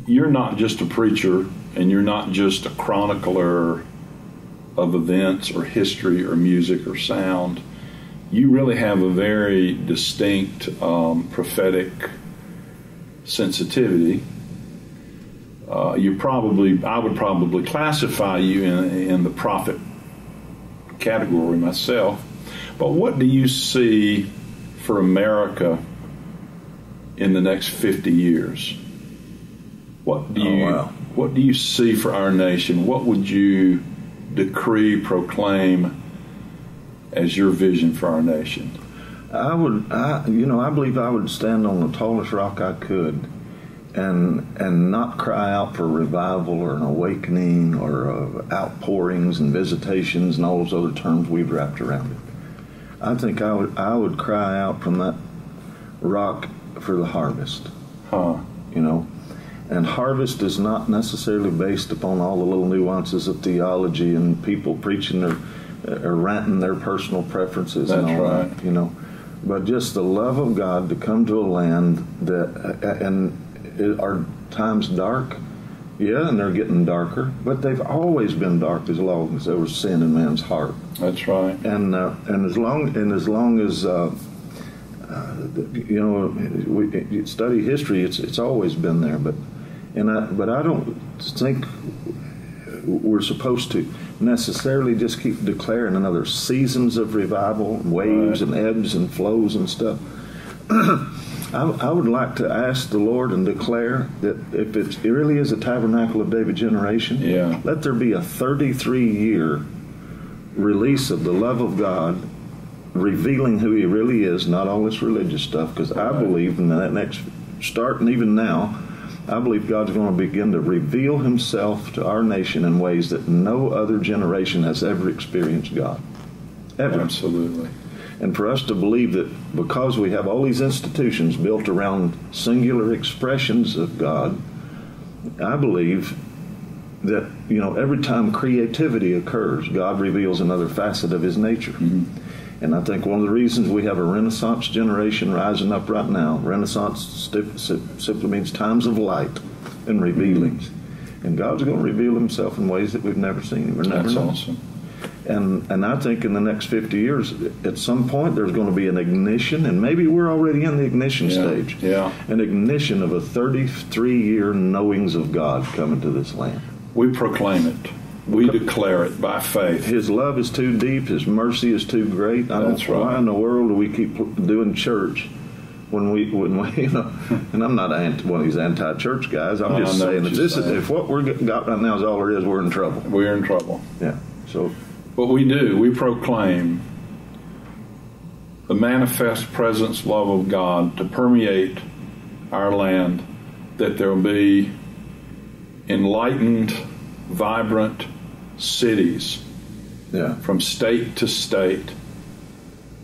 you're not just a preacher, and you're not just a chronicler of events or history or music or sound. You really have a very distinct prophetic sensitivity. I would probably classify you in the prophet category myself. But what do you see for America in the next 50 years? What do you see for our nation? What would you decree, proclaim as your vision for our nation? I believe I would stand on the tallest rock I could and not cry out for revival or an awakening or outpourings and visitations and all those other terms we've wrapped around it. I think I would cry out from that rock for the harvest. And harvest is not necessarily based upon all the little nuances of theology and people preaching or ranting their personal preferences. That's and all right. that, but just the love of God to come to a land are times dark? Yeah, and they're getting darker, but they've always been dark as long as there was sin in man's heart. That's right. And as long as we study history, it's always been there. But I don't think we're supposed to necessarily just keep declaring another seasons of revival, waves and ebbs and flows and stuff. I would like to ask the Lord and declare that if it really is a Tabernacle of David generation, let there be a 33-year release of the love of God, revealing who He really is, not all this religious stuff, because I believe in that next, starting even now, I believe God's going to begin to reveal Himself to our nation in ways that no other generation has ever experienced God. Ever. Absolutely. And for us to believe that because we have all these institutions built around singular expressions of God, I believe that, every time creativity occurs, God reveals another facet of His nature. Mm-hmm. And I think one of the reasons we have a Renaissance generation rising up right now, Renaissance simply means times of light and revealings. Mm-hmm. And God's going to reveal Himself in ways that we've never seen Him or never known. That's awesome. And I think in the next 50 years, at some point, there's going to be an ignition, and maybe we're already in the ignition stage. Yeah. An ignition of a 33-year knowings of God coming to this land. We proclaim it. We declare it by faith. His love is too deep. His mercy is too great. Why in the world do we keep doing church when we and I'm not one of these anti-church guys. I'm just saying if what we got right now is all there is, we're in trouble. We're in trouble. Yeah. So. What we do, we proclaim the manifest presence, love of God to permeate our land, that there will be enlightened, vibrant cities from state to state,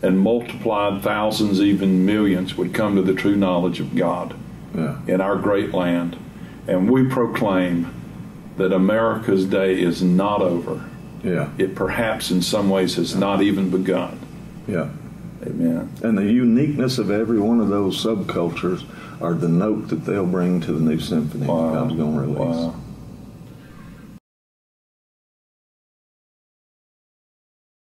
and multiplied thousands, even millions, would come to the true knowledge of God in our great land. And we proclaim that America's day is not over. Yeah. It perhaps in some ways has not even begun. Yeah. Amen. And the uniqueness of every one of those subcultures are the note that they'll bring to the new symphony that God's going to release. Wow.